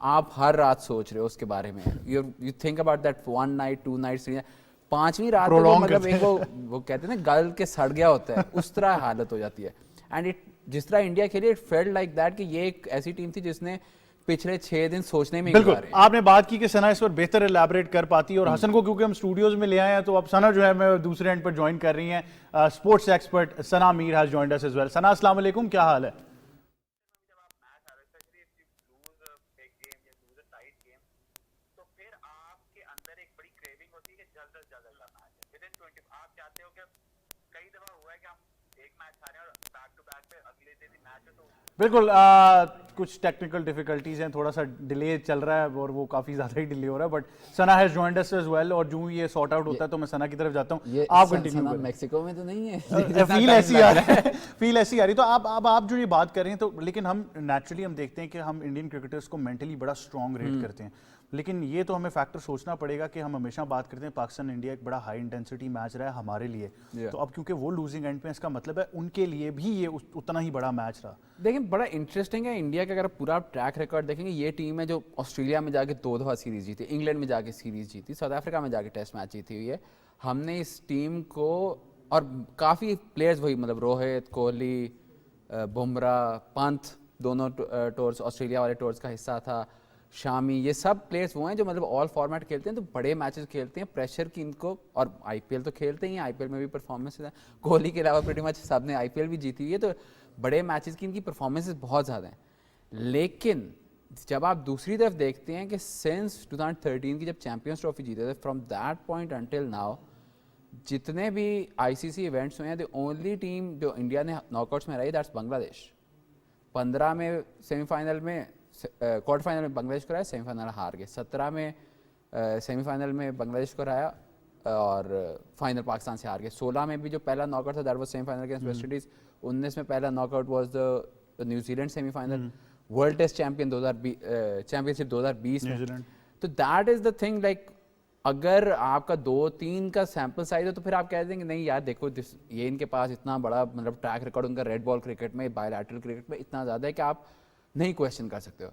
آپ ہر رات سوچ رہے ہو اس کے بارے میں, you think about that 1 night 2 night, 5ویں رات میں مطلب ایک وہ کہتے ہیں نا گل کے سڑ گیا ہوتا ہے, اس طرح حالت ہو جاتی ہے. اینڈ جس طرح انڈیا کھیلی اٹ فیلڈ لائک دیٹ کہ یہ ایک ایسی ٹیم تھی جس نے پچھلے 6 دن سوچنے میں بالکل. آپ نے بات کی کہ ثنا اس پر بہتر الیبریٹ کر پاتی ہے, اور حسن کو کیونکہ ہم اسٹوڈیوز میں لے آئے ہیں تو اب ثنا جو ہے میں دوسرے اینڈ پر جوائن کر رہی ہیں. Sports expert Sana Mir has joined us as well. Sana السلام علیکم, کیا حال ہے؟ بالکل, کچھ ٹیکنیکل ڈیفیکلٹیز ہیں, تھوڑا سا ڈیلے چل رہا ہے اور وہ کافی زیادہ ہی ڈیلے ہو رہا ہے, but Sana has joined us as well, اور جو یہ سارٹ آؤٹ ہوتا ہے تو میں ثنا کی طرف جاتا ہوں. آپ کنٹینیو کریں. میکسیکو میں تو نہیں ہے, فیل ایسی آ رہی ہے, فیل ایسی آ رہی. تو آپ جو یہ بات کر رہے ہیں تو لیکن ہم نیچرلی ہم دیکھتے ہیں کہ ہم انڈین کرکٹرز کو مینٹلی بڑا اسٹرانگ ریٹ کرتے ہیں, لیکن یہ تو ہمیں فیکٹر سوچنا پڑے گا کہ ہم ہمیشہ بات کرتے ہیں پاکستان انڈیا ایک بڑا ہائی انٹینسٹی میچ رہا ہے ہمارے لیے, تو اب کیونکہ وہ لوزنگ اینڈ پہ, اس کا مطلب ہے ان کے لیے بھی یہ اتنا ہی بڑا میچ رہا. دیکھیں بڑا انٹرسٹنگ ہے انڈیا کا, اگر پورا ٹریک ریکارڈ دیکھیں گے, یہ ٹیم ہے جو آسٹریلیا میں جا کے 2 دفعہ سیریز جیتی, انگلینڈ میں جا کے سیریز جیتی, ساؤتھ افریقہ میں جا کے ٹیسٹ میچ جیتی ہوئی ہے. ہم نے اس ٹیم کو, اور کافی پلیئرز وہی مطلب روہت, کوہلی, بمراہ, پنت, دونوں ٹورس آسٹریلیا والے ٹورس کا حصہ تھا, شامی, یہ سب پلیئرس وہ ہیں جو مطلب آل فارمیٹ کھیلتے ہیں, تو بڑے میچز کھیلتے ہیں, پریشر کی ان کو, اور آئی پی ایل تو کھیلتے ہی ہیں, آئی پی ایل میں بھی پرفارمنس ہیں, کوہلی کے علاوہ پریٹی مچ سب نے آئی پی ایل بھی جیتی ہوئی ہے, تو بڑے میچز کی ان کی پرفارمنسز بہت زیادہ ہیں. لیکن جب آپ دوسری طرف دیکھتے ہیں کہ سنس 2013 کی جب چیمپئنس ٹرافی جیتے تھے, from that point until now جتنے بھی آئی سی سی ایونٹس ہوئے ہیں, دی اونلی ٹیم جو انڈیا نے ناک آؤٹس میں رہی دیٹس بنگلہ دیش. 15 میں سیمی فائنل میں, کوارٹر فائنل میں بنگلہ دیش کو ہرایا, سیمی فائنل ہار گئے. 17 میں سیمی فائنل میں بنگلہ دیش کو ہرایا اور فائنل پاکستان سے ہار گئے. 16 میں بھی جو پہلا ناک آؤٹ تھا that was semifinal against West Indies. 19 میں پہلا knockout was the New Zealand semifinal. World Test champion championship 2020 میں. تو that is the thing, like اگر آپ کا 2-3 کا سیمپل سائز ہے تو پھر آپ کہہ دیں گے نہیں یار دیکھو یہ ان کے پاس اتنا بڑا مطلب ٹریک ریکارڈ ان کا ریڈ بال کرکٹ میں, بائی لیٹرل کرکٹ میں اتنا زیادہ ہے کہ آپ نہیں کویشچن کر سکتے ہو.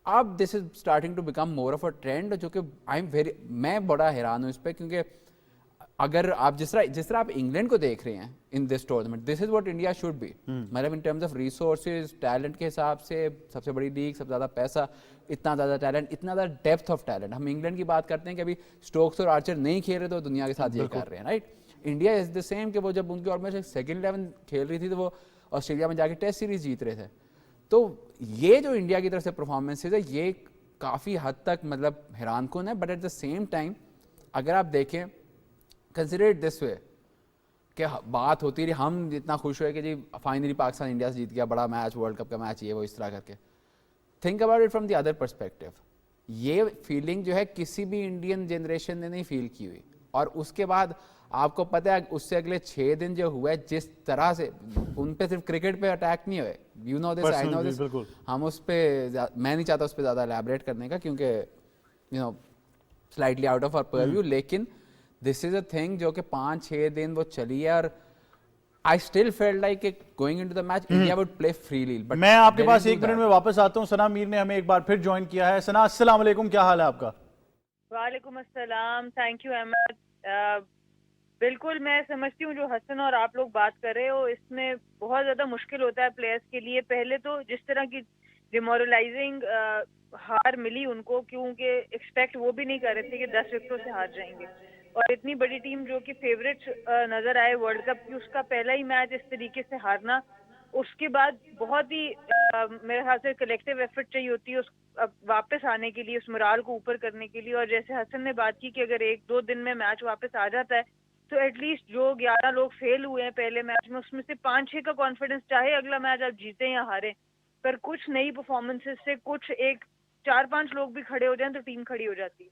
اب this is starting to become more of a trend, جو کہ میں بڑا حیران ہوں اس پہ, کیونکہ اگر آپ جس طرح آپ انگلینڈ کو دیکھ رہے ہیں in this tournament, this is what India should be, مطلب in terms of resources, talent کے حساب سے سب سے بڑی لیگ, سب سے زیادہ پیسہ, اتنا زیادہ ٹیلنٹ, اتنا زیادہ ڈیپتھ آف ٹیلنٹ. ہم انگلینڈ کی بات کرتے ہیں کہ ابھی اسٹوکس اور آرچر نہیں کھیل رہے تو دنیا کے ساتھ یہ کر رہے ہیں, right. India is the same, کہ وہ جب ان کی آلموسٹ سیکنڈ 11 کھیل رہی تھی تو وہ آسٹریلیا میں جا کے ٹیسٹ سیریز جیت رہے تھے. تو یہ جو انڈیا کی طرف سے پرفارمنسز ہے یہ کافی حد تک مطلب حیران کن ہے. But at the same time اگر آپ دیکھیں, کنسیڈر اٹ دس وے, کہ بات ہوتی رہی, ہم اتنا خوش ہوئے کہ جی فائنلی پاکستان انڈیا سے جیت گیا, بڑا میچ, ورلڈ کپ کا میچ, یہ وہ اس طرح کر کے. Think about it from the other perspective, یہ فیلنگ جو ہے کسی بھی انڈین جنریشن نے نہیں فیل کی ہوئی. اور اس کے بعد آپ کو پتہ ہے اس سے اگلے 6 دن جو ہوا ہے, جس طرح سے ان پہ صرف کرکٹ پہ اٹیک نہیں ہوئے, یو نو دس, آئی نو دس, ہم اس پہ, میں نہیں چاہتا اس پہ زیادہ الیبریٹ کرنے کا کیونکہ you know slightly out of our purview, لیکن دس از اے تھنگ جو کہ 5-6 دن وہ چلی ہے, اور I still felt like going into the match India would play freely. But میں آپ کے پاس 1 منٹ میں واپس آتا ہوں. ثنا میر نے ہمیں ایک بار پھر جوائن کیا ہے. ثنا السلام علیکم, کیا حال ہے آپ کا؟ وعلیکم السلام, تھینک یو احمد. بالکل میں سمجھتی ہوں جو حسن اور آپ لوگ بات کر رہے ہو, اس میں بہت زیادہ مشکل ہوتا ہے پلیئرس کے لیے. پہلے تو جس طرح کی ڈیمورلائزنگ ہار ملی ان کو, کیونکہ ایکسپیکٹ وہ بھی نہیں کر رہے تھے کہ 10 وکٹوں سے ہار جائیں گے, اور اتنی بڑی ٹیم جو کہ فیوریٹ نظر آئے ورلڈ کپ کی, اس کا پہلا ہی میچ اس طریقے سے ہارنا, اس کے بعد بہت ہی میرے خیال سے کلیکٹیو ایفرٹ چاہیے ہوتی ہے اس واپس آنے کے لیے, اس مرال کو اوپر کرنے کے لیے. اور جیسے حسن نے بات کی کہ اگر 1-2 دن میں میچ واپس آ جاتا ہے تو ایٹ لیسٹ جو 11 لوگ فیل ہوئے ہیں پہلے میچ میں, اس میں سے 5-6 کا کانفیڈنس, چاہے اگلا میچ آپ جیتے یا ہاریں, پر کچھ نئی پرفارمنسز سے کچھ 4-5 لوگ بھی کھڑے ہو جائیں تو ٹیم کھڑی ہو جاتی ہے.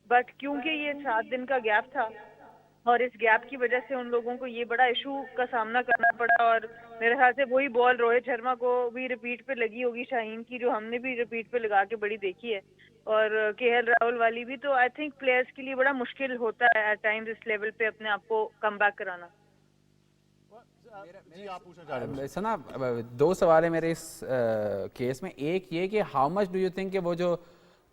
بٹ کیونکہ یہ 7 دن کا گیپ تھا, اور اس گیپ کی وجہ سے ان لوگوں کو یہ بڑا ایشو کا سامنا کرنا پڑا, اور میرے خیال سے وہی بال روہت شرما کو بھی ریپیٹ پہ لگی ہوگی, شاہین کی, جو ہم نے بھی ریپیٹ پہ لگا کے بڑی دیکھی ہے, اور کے ایل راہل والی بھی. تو آئی تھنک پلیئرس کے لیے بڑا مشکل ہوتا ہے ایٹ ٹائمز اس لیول پہ اپنے آپ کو کم بیک کرانا. ثنا 2 سوال ہے میرے اس کیس میں. ایک یہ کہ how much do you think کہ وہ جو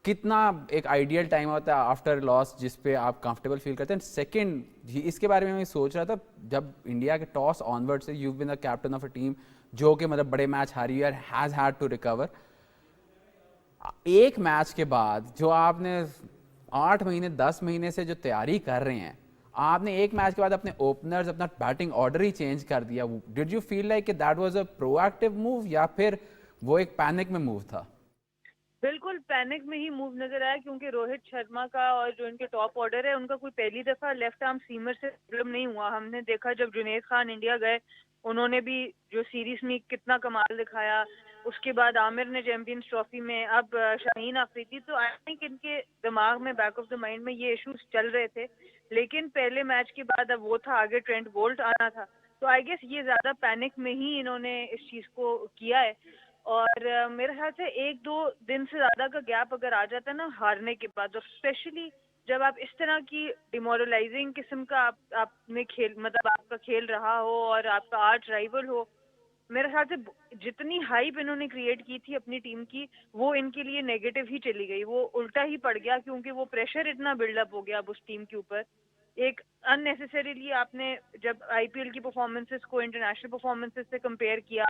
کتنا ایک آئیڈیل ٹائم ہوتا ہے آفٹر لاس جس پہ آپ کمفرٹیبل فیل کرتے ہیں. سیکنڈ اس کے بارے میں میں سوچ رہا تھا جب انڈیا کے ٹاس آن ورڈ سے you been the captain of a team جو کہ مطلب بڑے میچ ہاری ہے ہیز ہیڈ ٹو ریکور. ایک میچ کے بعد جو آپ نے 8 مہینے 10 مہینے سے جو تیاری کر رہے ہیں, آپ نے ایک میچ کے بعد اپنے اوپنرز اپنا بیٹنگ آرڈر ہی چینج کر دیا. ڈڈ یو فیل لائک کہ that was a pro active move یا پھر وہ ایک پینک میں موو تھا؟ بالکل پینک میں ہی موو نظر آیا, کیونکہ روہت شرما کا اور جو ان کے ٹاپ آرڈر ہے ان کا کوئی پہلی دفعہ لیفٹ آرم سیمر سے پرابلم نہیں ہوا. ہم نے دیکھا جب جنید خان انڈیا گئے انہوں نے بھی جو سیریز میں کتنا کمال دکھایا, اس کے بعد عامر نے چیمپئنز ٹرافی میں, اب شاہین آفریدی. تو آئی تھنک ان کے دماغ میں بیک آف دا مائنڈ میں یہ ایشوز چل رہے تھے, لیکن پہلے میچ کے بعد اب وہ تھا آگے ٹرینٹ بولٹ آنا تھا. تو آئی گیس یہ زیادہ پینک میں ہی انہوں نے اس چیز کو کیا ہے. اور میرے خیال سے 1-2 دن سے زیادہ کا گیپ اگر آ جاتا ہے نا ہارنے کے بعد, اور اسپیشلی جب آپ اس طرح کی ڈیمورلائزنگ قسم کا آپ نے کھیل مطلب آپ کا کھیل رہا ہو اور آپ کا آرچ رائیول ہو, میرے خیال سے جتنی ہائپ انہوں نے کریٹ کی تھی اپنی ٹیم کی وہ ان کے لیے نیگیٹو ہی چلی گئی, وہ الٹا ہی پڑ گیا, کیونکہ وہ پریشر اتنا بلڈ اپ ہو گیا اب اس ٹیم کے اوپر. ایک ان نیسیسریلی آپ نے جب آئی پی ایل کی پرفارمنسز کو انٹرنیشنل پرفارمنسز سے کمپیئر کیا,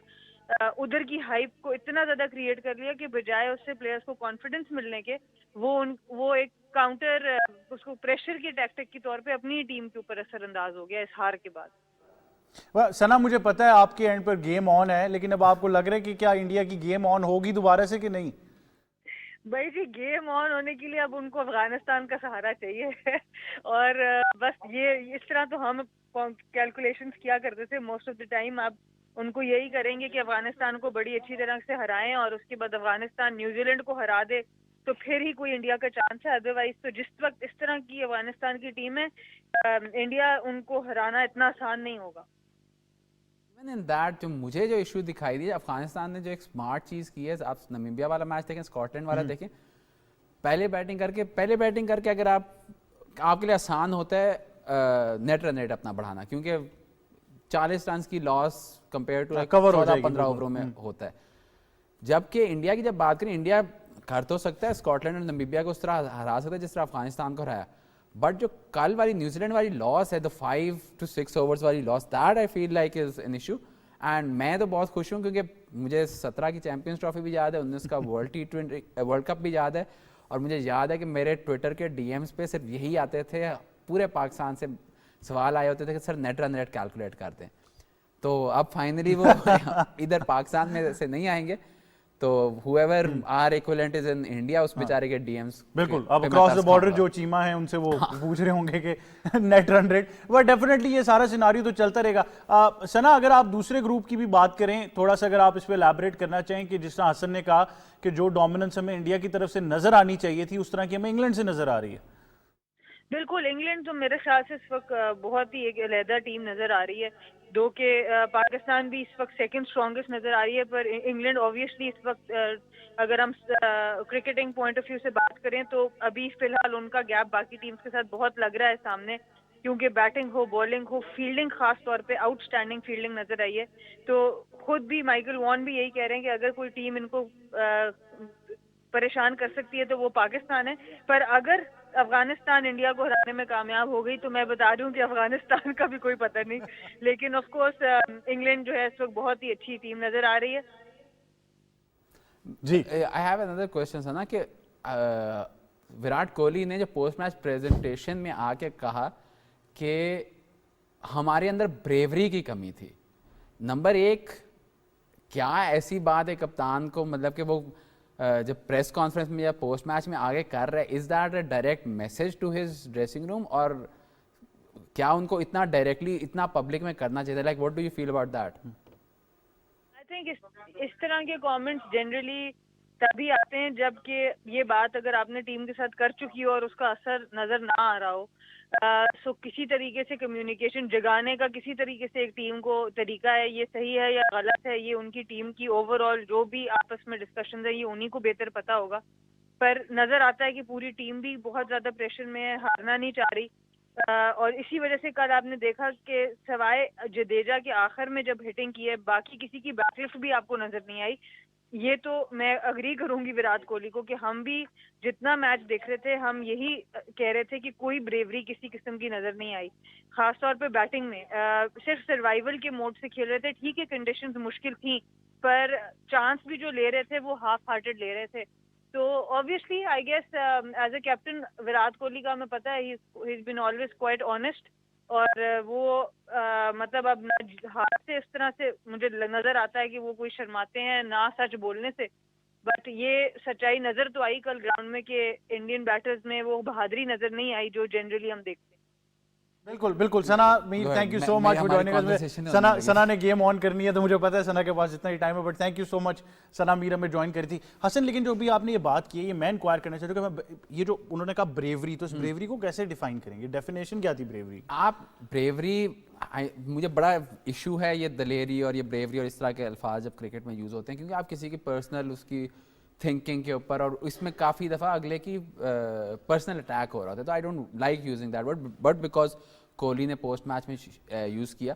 ادھر کی ہائپ کو اتنا زیادہ کریٹ کر لیا کہ بجائے اس سے پلیئرز کو کانفیڈنس ملنے کے وہ ایک کاؤنٹر اس کو پریشر کی ٹیکٹک کے طور پہ اپنی ٹیم کے اوپر اثر انداز ہو گیا اس ہار کے بعد. ثنا مجھے پتا ہے آپ کے اینڈ پر گیم آن ہے, لیکن اب آپ کو لگ رہا ہے کہ کیا انڈیا کی گیم آن ہوگی دوبارہ سے کہ نہیں؟ بھائی جی گیم آن ہونے کے لیے اب ان کو افغانستان کا سہارا چاہیے اور بس یہ اس طرح تو ہم کیلکولیشنز کیا کرتے تھے موسٹ آف دا ٹائم. اب ان کو یہی کریں گے کہ افغانستان کو بڑی اچھی طرح سے ہرائیں اور اس کے بعد افغانستان نیوزی لینڈ کو ہرا دے تو پھر ہی کوئی انڈیا کا چانس ہے. ادروائز تو جس وقت اس طرح کی افغانستان کی ٹیم ہے, انڈیا ان کو ہرانا اتنا آسان نہیں ہوگا. جو مجھے جو ایشو دکھائی دی افغانستان نے جو ایک اسمارٹ چیز کی ہے, آپ نمیبیا والا میچ دیکھیں, اسکاٹ لینڈ والا دیکھیں, پہلے بیٹنگ کر کے اگر آپ کے لیے آسان ہوتا ہے نیٹ رن ریٹ اپنا بڑھانا, کیونکہ 40 رنز کی لاس کمپیئر ٹو 14-15 اووروں میں ہوتا ہے. جبکہ انڈیا کی جب بات کریں, انڈیا کر تو سکتا ہے اسکاٹ لینڈ اور نمیبیا کو اس طرح ہرا سکتا ہے جس طرح افغانستان کو ہرایا, بٹ جو کل والی نیوزی لینڈ والی لاس ہے, دا 5 to 6 اوورز والی loss, that I feel like is an issue. And میں تو بہت خوش ہوں کیونکہ مجھے 17 کی چیمپئنز ٹرافی بھی یاد ہے, 19 کا ورلڈ کپ بھی یاد ہے, اور مجھے یاد ہے کہ میرے ٹویٹر کے ڈی ایمز پہ صرف یہی آتے تھے, پورے پاکستان سے سوال آئے ہوتے تھے کہ سر نیٹ رن ریٹ کیلکولیٹ کرتے ہیں. تو اب فائنلی وہ ادھر پاکستان میں سے نہیں آئیں گے, تو whoever our equivalent is in India اس بیچارے کے ڈی ایمز بالکل اب اکراس دا بارڈر جو چیما ہیں ان سے وہ پوچھ رہے ہوں گے کہ net run rate, but definitely یہ سارا سیناریو تو چلتا رہے گا. ثنا اگر آپ دوسرے گروپ کی بھی بات کریں تھوڑا سا, اگر آپ اس پہ الیبریٹ کرنا چاہیں کہ جس طرح حسن نے کہا کہ جو ڈومیننس ہمیں انڈیا کی طرف سے نظر آنی چاہیے تھی اس طرح کی ہمیں انگلینڈ سے نظر آ رہی ہے. بالکل انگلینڈ تو میرے خیال سے اس وقت بہت ہی ایک علیحدہ ٹیم نظر آ رہی ہے, دو کہ پاکستان بھی اس وقت سیکنڈ اسٹرانگسٹ نظر آ رہی ہے, پر انگلینڈ اوبویسلی اس وقت اگر ہم کرکٹنگ پوائنٹ آف ویو سے بات کریں تو ابھی فی الحال ان کا گیپ باقی ٹیمز کے ساتھ بہت لگ رہا ہے سامنے, کیونکہ بیٹنگ ہو بالنگ ہو فیلڈنگ خاص طور پہ آؤٹ اسٹینڈنگ فیلڈنگ نظر آئی ہے. تو خود بھی مائیکل وان بھی یہی کہہ رہے ہیں کہ اگر کوئی ٹیم ان کو پریشان کر سکتی ہے تو وہ پاکستان ہے, پر اگر افغانستان انڈیا کو ہرانے میں کامیاب ہو گئی تو میں بتا دوں کہ افغانستان کا بھی کوئی پتہ نہیں, لیکن آف کورس انگلینڈ جو ہے اس وقت بہت ہی اچھی ٹیم نظر آ رہی ہے. جی آئی ہیو اندر کوشچن ہے نا کہ وراٹ کوہلی نے جو پوسٹ میچ پریزنٹیشن میں آ کے کہا کہ ہمارے اندر بریوری کی کمی تھی. نمبر ایک, کیا ایسی بات ہے کپتان کو, مطلب کہ وہ جب پریس کانفرنس میں یا پوسٹ میچ میں آگے کر رہے, is that a direct message to his dressing room, اور کیا ان کو اتنا ڈائریکٹلی اتنا پبلک میں کرنا چاہیے, like what do you feel about that? I think اس طرح کے کامنٹس جنرلی تبھی آتے ہیں جب کہ یہ بات اگر آپ نے ٹیم کے ساتھ کر چکی ہو اور اس کا اثر نظر نہ آ رہا ہو. سو کسی طریقے سے کمیونیکیشن جگانے کا کسی طریقے سے ایک ٹیم کو طریقہ ہے, یہ صحیح ہے یا غلط ہے, یہ ان کی ٹیم کی اوور آل جو بھی آپس میں ڈسکشنز ہے یہ انہیں کو بہتر پتہ ہوگا. پر نظر آتا ہے کہ پوری ٹیم بھی بہت زیادہ پریشر میں ہے, ہارنا نہیں چاہ رہی, اور اسی وجہ سے کل آپ نے دیکھا کہ سوائے جڈیجا کے آخر میں جب ہٹنگ کی ہے باقی کسی کی بیک لفٹ بھی آپ کو نظر نہیں آئی. یہ تو میں اگری کروں گی وراٹ کوہلی کو کہ ہم بھی جتنا میچ دیکھ رہے تھے ہم یہی کہہ رہے تھے کہ کوئی بریوری کسی قسم کی نظر نہیں آئی, خاص طور پہ بیٹنگ میں. صرف سروائیول کے موڈ سے کھیل رہے تھے. ٹھیک ہے کنڈیشنز مشکل تھیں پر چانس بھی جو لے رہے تھے وہ ہاف ہارٹیڈ لے رہے تھے. تو obviously I guess as a captain Virat Kohli کا ہمیں پتہ ہے ہی از بین آلویز کوائٹ آنیسٹ, اور وہ مطلب اب ہاتھ سے اس طرح سے مجھے نظر آتا ہے کہ وہ کوئی شرماتے ہیں نہ سچ بولنے سے, بٹ یہ سچائی نظر تو آئی کل گراؤنڈ میں کہ انڈین بیٹرز میں وہ بہادری نظر نہیں آئی جو جنرلی ہم دیکھتے ہیں. بالکل بالکل. Sana Mir thank you so much for joining. Sana نے گیم آن کرنی ہے تو مجھے پتا ہے ثنا کے پاس اتنا ہی ٹائم ہے, بٹ تھینک یو سو مچ ثنا میر ہمیں جوائن کری تھی. حسن لیکن جو بھی آپ نے یہ بات کی ہے یہ میں انکوائر کرنا چاہتا ہوں کہ یہ جو انہوں نے کہا بریوری, تو اس بریوری کو کیسے ڈیفائن کریں گے, ڈیفینیشن کیا تھی بریوری؟ آپ بریوری, مجھے بڑا ایشو ہے یہ دلیری اور یہ بریوری اور اس طرح کے الفاظ جب کرکٹ میں یوز ہوتے ہیں, کیونکہ آپ کسی کی پرسنل اس کی تھنکنگ کے اوپر, اور اس میں کافی دفعہ اگلے کی پرسنل اٹیک ہو رہا تھا. تو I don't like using that word, but because Kohli نے پوسٹ میچ میں یوز کیا.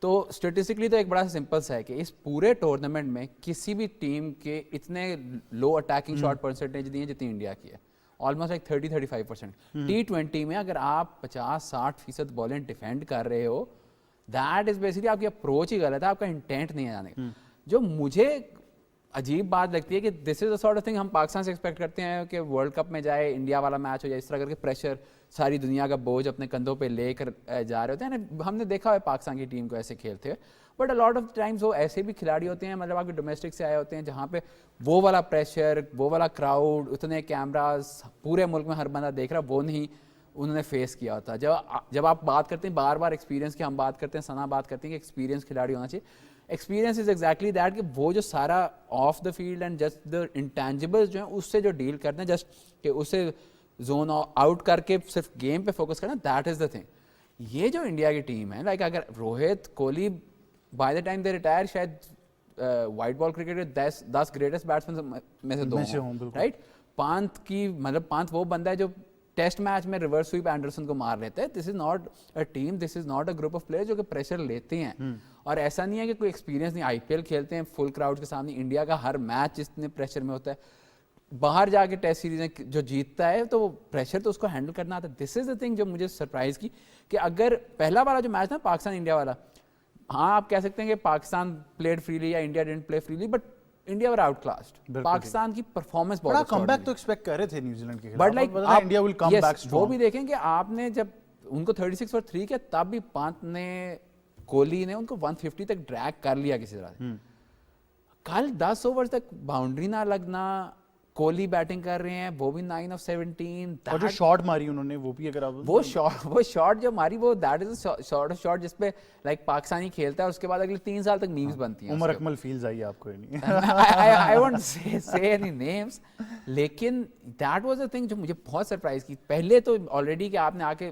تو اسٹیٹسٹکلی تو ایک بڑا سمپل سا ہے کہ اس پورے ٹورنامنٹ میں کسی بھی ٹیم کے اتنے لو اٹیکنگ شاٹ پرسنٹیج دی ہیں جتنی انڈیا کی ہے, آلموسٹ لائک 30-35%. T20 میں اگر آپ 50-60% بالیں ڈیفینڈ کر رہے ہو, دیٹ از بیسکلی آپ کی اپروچ ہی غلط ہے, آپ کا انٹینٹ نہیں ہے جانے کا. جو مجھے عجیب بات لگتی ہے کہ دس از اے سارٹ آف تھنگ ہم پاکستان سے ایکسپیکٹ کرتے ہیں کہ ورلڈ کپ میں جائے, انڈیا والا میچ ہو جائے, اس طرح کر کے پریشر ساری دنیا کا بوجھ اپنے کندھوں پہ لے کر جا رہے ہوتے ہیں. ہم نے دیکھا ہے پاکستان کی ٹیم کو ایسے کھیلتے ہوئے, بٹ الاٹ آف ٹائمز وہ ایسے بھی کھلاڑی ہوتے ہیں, مطلب آپ کے ڈومیسٹک سے آئے ہوتے ہیں جہاں پہ وہ والا پریشر, وہ والا کراؤڈ, اتنے کیمراز پورے ملک میں ہر بندہ دیکھ رہا, وہ نہیں انہوں نے فیس کیا ہوتا. جب آپ بات کرتے ہیں بار بار ایکسپیرینس کی, ہم بات کرتے ہیں, ثنا بات کرتے ہیں کہ ایکسپیرینس کھلاڑی ہونا چاہیے. ایکسپیرینس از ایگزیکٹلی دیٹ کہ وہ جو سارا off the field and just the intangibles جو ہیں اس سے جو ڈیل کرتے ہیں, جسٹ کہ اسے زون آؤٹ کر کے صرف گیم پہ فوکس کرنا, دیٹ از دا تھنگ. یہ جو انڈیا کی ٹیم ہے, لائک اگر Rohit Kohli by the time they retire شاید وائٹ بال کرکٹ کے 10 گریٹسٹ بیٹسمین میں سے 2 ہوں, رائٹ. پانت کی مطلب پانت وہ بندہ ہے جو ٹیسٹ میچ میں ریورس سویپ اینڈرسن کو مار لیتے ہیں. This is not a team, this is not a group of player جو کہ پریشر لیتے ہیں. اور ایسا نہیں ہے کہ کوئی ایکسپیرینس نہیں, IPL کھیلتے ہیں فل کراؤڈ کے سامنے, انڈیا کا ہر میچ اتنے پریشر میں ہوتا ہے. باہر جا کے ٹیسٹ سیریزیں جو جیتتا ہے تو وہ پریشر تو اس کو ہینڈل کرنا آتا ہے. دس از دا تھنگ جو مجھے سرپرائز کی کہ اگر پہلا والا جو میچ تھا پاکستان انڈیا والا, ہاں آپ کہہ سکتے ہیں کہ پاکستان پلیڈ فریلی یا India didn't play freely, but India were outclassed. Pakistan کی پرفارمنس بہت کم بیک تو ایکسپیکٹ کر رہے تھے نیوزی لینڈ کے خلاف, but like India will come back. وہ بھی دیکھیں کہ آپ نے جب ان کو 36 اور 3 کیا, تب بھی پانت نے, کوہلی نے ان کو 150 تک ڈریگ کر لیا کسی طرح. کل 10 اوور تک باؤنڈری نہ لگنا, کوہلی بیٹنگ کر رہے ہیں, وہ بھی 9 of 17, اور جو شاٹ ماری انہوں نے وہ بھی, اگر آپ وہ شاٹ جو ماری وہ دیٹ از اے شاٹ جس پہ لائک پاکستانی کھیلتا ہے, اس کے بعد اگلے 3 سال تک میمز بنتی ہیں. عمر اکمل فیلز آئی آپ کو نہیں, I won't say any names, لیکن دیٹ واز اے تھنگ جو مجھے بہت سرپرائز کی. پہلے تو آلریڈی کہ آپ نے آ کے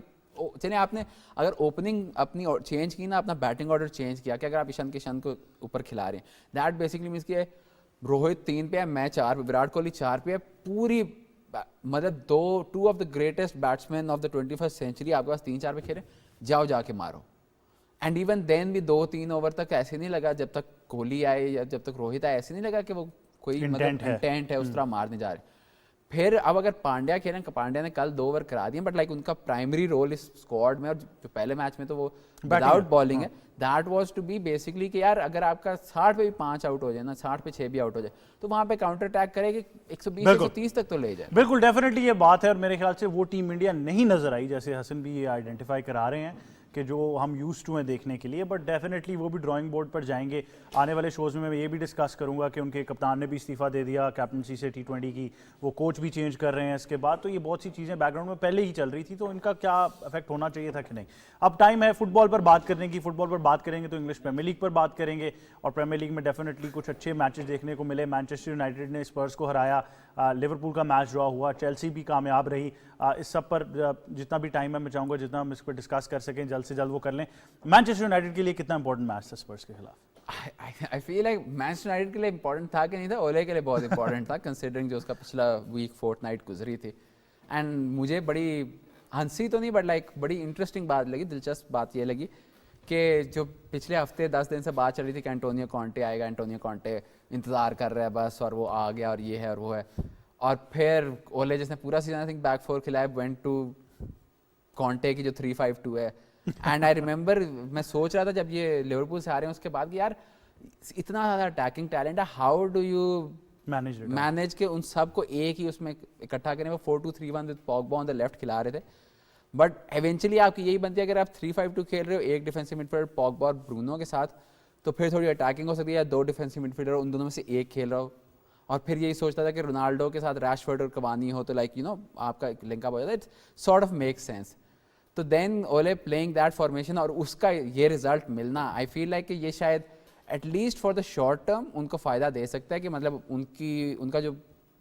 چلیں, آپ نے اگر اوپننگ اپنی چینج کی نا, اپنا بیٹنگ آرڈر چینج کیا کہ اگر آپ ایشان کشن کو اوپر کھلا رہے ہیں, دیٹ بیسکلی مینس کہ روہت 3 پہ ہے, میں 4 پہ, وراٹ کوہلی 4 پہ ہے, پوری مطلب 2 of the greatest batsman of the 21st century آپ کے پاس 3-4 پہ کھیلے, جاؤ جا کے مارو. اینڈ ایون دین بھی 2-3 اوور تک ایسے نہیں لگا, جب تک کوہلی آئے یا جب تک روہت آئے ایسے نہیں لگا کہ وہ کوئی مطلب انٹینٹ ہے اس طرح مارنے جا رہے. پھر اب اگر پانڈیا کھیلیں, پانڈیا نے کل 2 اوور کرا دیے, بٹ لائک ان کا پرائمری رول اس اسکواڈ میں, اور جو پہلے میچ میں تو وہ وداؤٹ بالنگ ہے, that was to be basically کہ یار اگر آپ کا 60 پہ بھی 5 آؤٹ ہو جائے نا, 60 پہ 6 بھی آؤٹ ہو جائے, تو وہاں پہ کاؤنٹر اٹیک کرے کہ 120-130 تک تو لے جائے. بالکل ڈیفینیٹلی یہ بات ہے, اور میرے خیال سے وہ ٹیم انڈیا نہیں نظر آئی جیسے حسن بھی یہ آئیڈینٹیفائی کرا رہے ہیں کہ جو ہم یوز ٹو ہیں دیکھنے کے لیے. بٹ ڈیفینیٹلی وہ بھی ڈرائنگ بورڈ پر جائیں گے. آنے والے شوز میں یہ بھی ڈسکس کروں گا کہ ان کے کپتان نے بھی استعفیٰ دے دیا کیپٹنسی سے T20 کی, وہ کوچ بھی چینج کر رہے ہیں اس کے بعد. تو یہ بہت سی چیزیں بیک گراؤنڈ میں پہلے ہی چل رہی تھی, تو ان کا کیا افیکٹ ہونا چاہیے تھا کہ نہیں. اب ٹائم ہے فٹ بال پر بات کرنے کی. فٹ بال پر بات کریں گے تو انگلش پریمیئر لیگ پر بات کریں گے, اور پریمیئر لیگ میں ڈیفینیٹلی کچھ اچھے میچز دیکھنے کو ملے. مانچسٹر یونائٹیڈ نے اسپرز کو ہرایا, لیورپول کا میچ ڈرا ہوا, چیلسی بھی کامیاب رہی. اس سب پر جتنا بھی ٹائم ہے میں چاہوں گا جتنا ہم اس پر ڈسکس کر سکیں جلد سے جلد وہ کر لیں. مانچسٹر یونائٹیڈ کے لیے کتنا امپورٹنٹ میچ تھا اسپرز کے خلاف؟ I feel like Manchester United کے لیے امپورٹنٹ تھا کہ نہیں تھا, اولے کے لیے بہت امپورٹنٹ تھا کنسیڈرنگ جو اس کا پچھلا ویک فورتھ نائٹ گزری تھی. اینڈ مجھے بڑی ہنسی تو نہیں, بٹ لائک بڑی انٹرسٹنگ بات لگی, دلچسپ بات یہ لگی کہ جو پچھلے ہفتے 10 دن سے بات چل رہی تھی کہ انٹونیو کانٹے آئے گا, انٹونیو کانٹے انتظار کر رہا ہے بس, اور وہ آ گیا اور یہ ہے اور وہ ہے, اور پھر اولے جس نے پورا season I think back four کھلایا وینٹ ٹو کانٹے کی جو 3-5-2 ہے. اینڈ آئی ریمبر میں سوچ رہا تھا جب یہ لیورپول سے آ رہے ہیں اس کے بعد کہ یار اتنا زیادہ اٹیکنگ ٹیلنٹ ہے, ہاؤ ڈو یو مینیج کہ ان سب کو ایک ہی اس میں اکٹھا کریں. وہ 4-2-3-1 ود پوگبا آن دا لیفٹ کھلا رہے تھے, بٹ ایونچولی آپ کی یہی بنتی ہے اگر آپ 3-5-2 کھیل رہے ہو, ایک ڈیفینسو مڈفیلڈر پوگبا اور برونو کے ساتھ, تو پھر تھوڑی اٹیکنگ ہو سکتی ہے, یا 2 ڈیفینسو مڈفیلڈر ان دونوں میں سے ایک کھیل رہا ہو. اور پھر یہی سوچتا تھا کہ رونالڈو کے ساتھ ریشفورڈ اور کوانی ہو تو لائک یو نو آپ کا لنک اپ ہو جاتا ہے, it sort of make sense. تو دین اولے پلینگ دیٹ فارمیشن اور اس کا یہ رزلٹ ملنا, آئی فیل لائک کہ یہ شاید at least for the short term ان کو فائدہ دے سکتا ہے کہ مطلب ان کا جو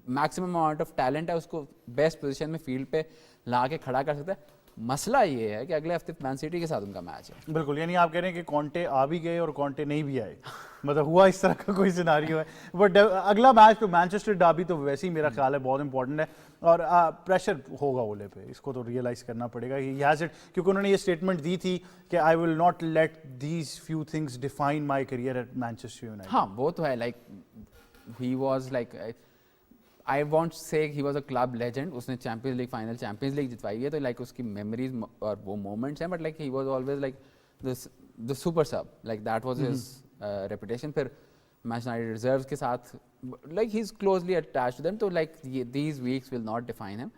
میکسیمم اماؤنٹ آف ٹیلنٹ ہے اس کو بیسٹ پوزیشن میں فیلڈ پہ لا کے کھڑا کر سکتا ہے. مسئلہ یہ ہے کہ اگلے ہفتے مین سٹی کے ساتھ ان کا میچ ہے. بالکل, یعنی آپ کہہ رہے ہیں کہ کانٹے آ بھی گئے اور کانٹے نہیں بھی آئے, مطلب ہوا اس طرح کا کوئی سیناریو ہے. بٹ اگلا میچ تو مانچسٹر ڈربی تو ویسے ہی میرا خیال ہے بہت امپورٹنٹ ہے, اور پریشر ہوگا اولے پہ, اس کو تو ریئلائز کرنا پڑے گا. ہی ہیز اٹ, کیونکہ انہوں نے یہ اسٹیٹمنٹ دی تھی کہ I will not let these few things define my career at Manchester United. ہاں وہ تو ہے, like he was like I want say he was a club legend, اس نے Champions League final Champions League جتوائی ہے, تو لائک اس کی میموریز اور وہ مومنٹس ہیں, but like he was always like the super sub, like that was his reputation. پھر مینچسٹر یونائٹڈ ریزروز کے ساتھ like he is closely attach to them, تو like these weeks will not define him.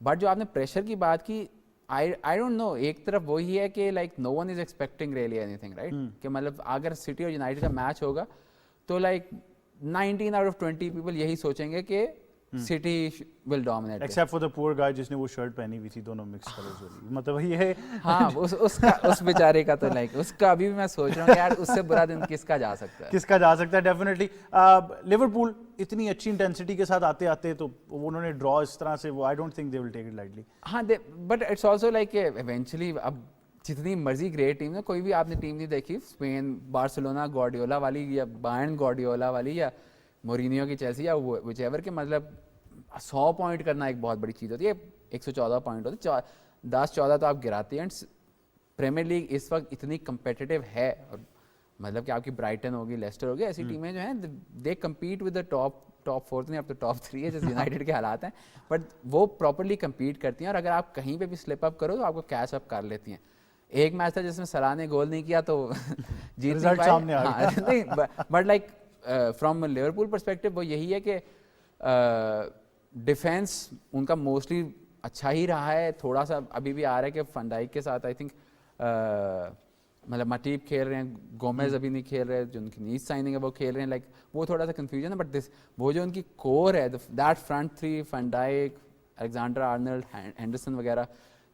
But جو آپ نے pressure کی بات کی, آئی ڈونٹ نو, ایک طرف وہی ہے کہ like no one is expecting really any thing right, کہ مطلب اگر سٹی اور یونائٹڈ کا میچ ہوگا تو لائک 19 out of 20 پیپل یہی سوچیں گے کہ city will dominate, except for the پور گائے جس نے وہ شرٹ پہنی ہوئی تھی, دونوں مکس کلرز والی, مطلب یہ ہاں اس بیچارے کا تو لائک اس کا ابھی بھی میں سوچ رہا ہوں کہ یار اس سے برا دن کس کا جا سکتا ہے, کس کا جا سکتا ہے. ڈیفینیٹلی لیورپول اتنی اچھی انٹینسٹی کے ساتھ آتے آتے تو انہوں نے ڈرا اس طرح سے, وہ I don't think they will take it lightly. ہاں but it's also like eventually اب جتنی مرضی گریٹ ٹیم ہے, کوئی بھی آپ نے ٹیم نہیں دیکھی اسپین بارسلونا گواردیولا والی یا بائرن گواردیولا والی یا مورینیو کی چیلسی یا وچ ایور, کہ مطلب 100 پوائنٹ کرنا ایک بہت بڑی چیز ہوتی ہے. 114 پوائنٹ ہوتے ہیں, 10-14 تو آپ گراتے ہیں. پریمیئر لیگ اس وقت اتنی کمپیٹیٹیو ہے, اور مطلب کہ آپ کی برائٹن ہوگی, لیسٹر ہوگی, ایسی ٹیمیں جو ہیں they compete with the top 4 نہیں, اب تو ٹاپ 3 ہے جیسے یونائٹڈ کے حالات ہیں, بٹ وہ پراپرلی کمپیٹ کرتی ہیں, اور اگر آپ کہیں پہ بھی سلپ اپ کرو تو آپ کو کیچ اپ کر لیتی ہیں. ایک میچ تھا جس میں صلاح نے گول نہیں کیا تو جیت نہیں پائے, but like from Liverpool perspective وہ یہی ہے کہ ڈیفینس ان کا موسٹلی اچھا ہی رہا ہے. تھوڑا سا ابھی بھی آ رہا ہے کہ فن ڈائک کے ساتھ آئی تھنک مطلب مٹیپ کھیل رہے ہیں, گومیز ابھی نہیں کھیل رہے, جو ان کی نیز سائننگ ہے وہ کھیل رہے ہیں, لائک وہ تھوڑا سا کنفیوژن ہے. بٹ وہ جو ان کی کور ہے that front three, fun Dyke, Alexander Arnold, Henderson وغیرہ,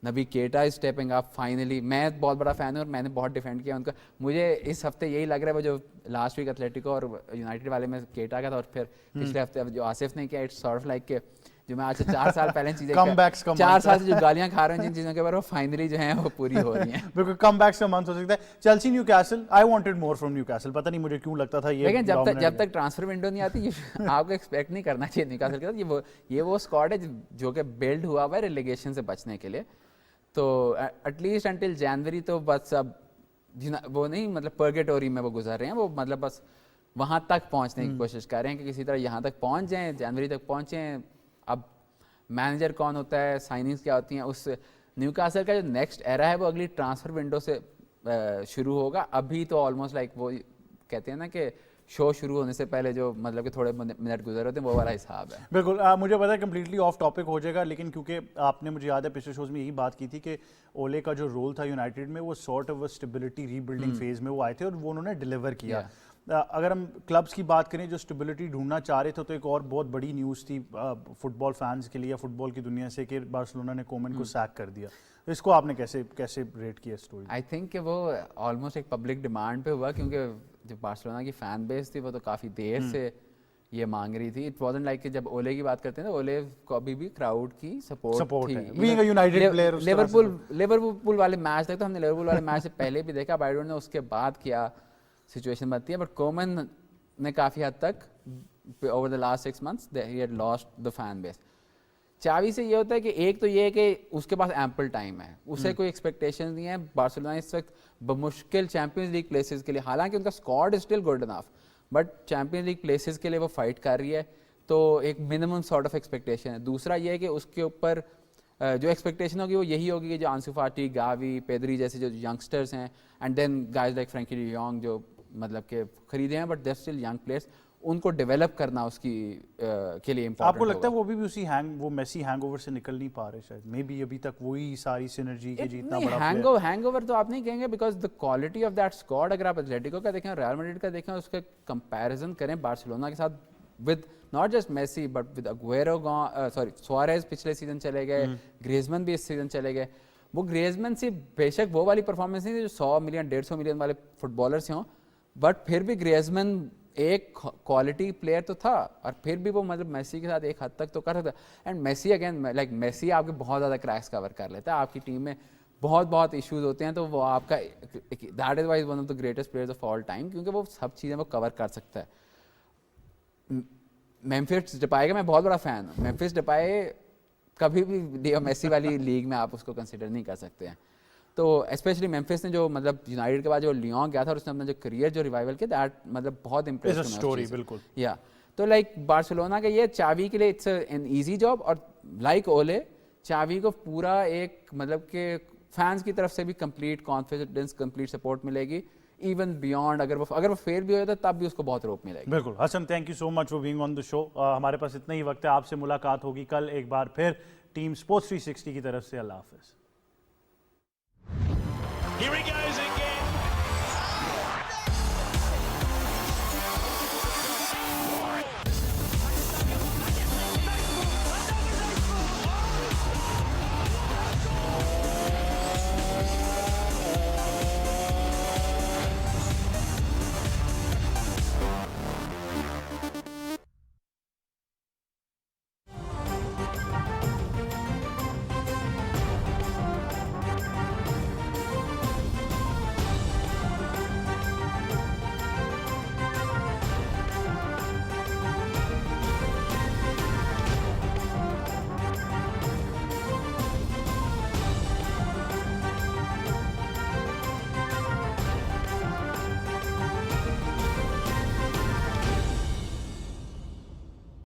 نبی کیٹا از اسٹیپنگ اپ فائنلی. میں بہت بڑا فین ہوں اور میں نے بہت ڈیفینڈ کیا ان کا. مجھے اس ہفتے یہی لگ رہا ہے وہ جو لاسٹ ویک ایتھلیٹیکو اور یونائٹڈ والے میں کیٹا کا تھا, اور پھر پچھلے ہفتے جو آصف نے کیا, اٹس سارٹ آف لائک کہ جو میں آج سے 4 سال پہلے چیزیں 4 سال سے جو گالیاں کھا رہے ہیں جن چیزوں کے اوپر, وہ فائنلی جو ہیں وہ پوری ہو رہی ہیں. بالکل کم بیکس کا منتھ ہو سکتا ہے. Chelsea new castle, I wanted more from new castle, پتہ نہیں مجھے کیوں لگتا تھا یہ, لیکن جب تک ٹرانسفر ونڈو نہیں آتی آپ کو ایکسپیکٹ نہیں کرنا چاہیے نیو کیسل کے ساتھ. یہ وہ اسکواڈ ہے جو کہ بلڈ ہوا ہوا ہے ریلیگیشن سے بچنے کے لیے. تو ایٹ لیسٹ انٹل جنوری تو بس اب وہ نہیں مطلب پرگیٹوری میں وہ گزر رہے ہیں, وہ مطلب بس وہاں تک پہنچنے کی کوشش کر رہے ہیں کہ کسی طرح یہاں تک پہنچ جائیں, جنوری تک پہنچیں. اب مینیجر کون ہوتا ہے, سائننگس کیا ہوتی ہیں, اس نیو کاسل کا جو نیکسٹ ایرا ہے وہ اگلی ٹرانسفر ونڈو سے شروع ہوگا. ابھی تو آلموسٹ لائک وہ کہتے ہیں نا کہ شو شروع ہونے سے پہلے جو مطلب کہ تھوڑے منٹ گزر ہوتے ہیں, وہ والا حساب ہے. بالکل مجھے پتا ہے کمپلیٹلی آف ٹاپک ہو جائے گا, لیکن کیونکہ آپ نے مجھے یاد ہے پچھلے شوز میں یہی بات کی تھی کہ اولے کا جو رول تھا یونائٹڈ میں وہ sort of stability rebuilding phase میں وہ آئے تھے, اور وہ انہوں نے ڈیلیور کیا. اگر ہم کلبس کی بات کریں جو اسٹیبلٹی ڈھونڈنا چاہ رہے تھے, تو ایک اور بہت بڑی نیوز تھی فٹ بال فینس کے لیے, فٹ بال کی دنیا سے, کہ بارسلونا نے کومن کو سیک کر دیا. اس کو آپ نے کیسے ریٹ کیا اسٹوری؟ آئی تھنک کہ وہ آلموسٹ ایک پبلک ڈیمانڈ پہ ہوا, کیونکہ جو بارسلونا کی فین بیس تھی وہ تو کافی دیر سے یہ مانگ رہی تھی. اٹ وازنٹ لائک کہ جب اولے کی بات کرتے ہیں تو اولے کو ابھی بھی کراؤڈ کی سپورٹ تھی. لیورپول والے میچ تک تو ہم نے لیورپول والے میچ سے پہلے بھی دیکھا, آئی ڈونٹ نو اس کے بعد کیا سچویشن بنتی ہے. بٹ کومن نے کافی حد تک over the last 6 months he had lost the fan base. چاوی سے یہ ہوتا ہے کہ ایک تو یہ ہے کہ اس کے پاس ایمپل ٹائم ہے, اسے کوئی ایکسپیکٹیشن نہیں ہے. بارسلونا اس وقت بمشکل چیمپئنز لیگ پلیسز کے لیے, حالانکہ ان کا squad is still good enough, but champions league places کے لیے وہ فائٹ کر رہی ہے, تو ایک منیمم سارٹ آف ایکسپیکٹیشن ہے. دوسرا یہ ہے کہ اس کے اوپر جو ایکسپیکٹیشن ہوگی وہ یہی ہوگی کہ جو آنسو فاٹی, گاوی, پیدری جیسے جو ینگسٹرز ہیں, and then guys like Frenkie de Jong جو مطلب کہ خریدے ہیں but they still young players, ان کو ڈیولپ کرنا اس کی کے لیے امپورٹنٹ. آپ کو لگتا ہے وہ بھی اسی وہ میسی ہینگ اوور سے نکل نہیں پا رہے شاید, مے بی ابھی تک وہی ساری سینرجی کے جتنا بڑا ہینگ اوور تو آپ نہیں کہیں گے, because the quality of that squad اگر آپ ایتلیٹیکو کا دیکھیں, ریال میڈرڈ کا دیکھیں, اس کے کمپیریزن کریں بارسلونا کے ساتھ with not just Messi but with Aguero, Suarez پچھلے سیزن چلے گئے, گریزمن بھی اس سیزن چلے گئے. وہ گریزمن سے بے شک وہ والی پرفارمنس نہیں تھی جو 100 ملین 150 ملین والے فٹ بالرس ہوں, بٹ پھر بھی گریزمن ایک کوالٹی پلیئر تو تھا, اور پھر بھی وہ مطلب میسی کے ساتھ ایک حد تک تو کر سکتا. And Messi again like Messi آپ کے بہت زیادہ کریکس کور کر لیتا ہے, آپ کی ٹیم میں بہت ایشوز ہوتے ہیں, تو وہ آپ کا that is why one of the greatest players of all time, کیونکہ وہ سب چیزیں وہ کور کر سکتا ہے. میمفس ڈپائے کا میں بہت بڑا فین ہوں. میمفس ڈپائے کبھی بھی لیو میسی والی لیگ میں آپ اس کو کنسیڈر نہیں کر سکتے ہیں. تو اسپیشلی میمفس نے جو مطلب یونائٹیڈ کے بعد جو لیون گیا تھا اور اس نے اپنا جو کریئر جو ریوائول کیا, دیٹ مطلب بہت امپریس اسٹوری بالکل. یا تو لائک بارسلونا کا یہ چاوی کے لیے اٹس این ایزی جاب, اور لائک اولے چاوی کو پورا ایک مطلب کہ فینس کی طرف سے بھی کمپلیٹ کانفیڈنس, کمپلیٹ سپورٹ ملے گی, ایون بیانڈ اگر وہ فیل بھی ہو جاتا تب بھی اس کو بہت روپ ملے گی. بالکل. Hasan, thank you so much for being on the show. ہمارے پاس اتنا ہی وقت ہے, آپ سے ملاقات ہوگی کل ایک بار پھر ٹیم اسپورٹس 360 کی طرف سے. اللہ حافظ. Here he goes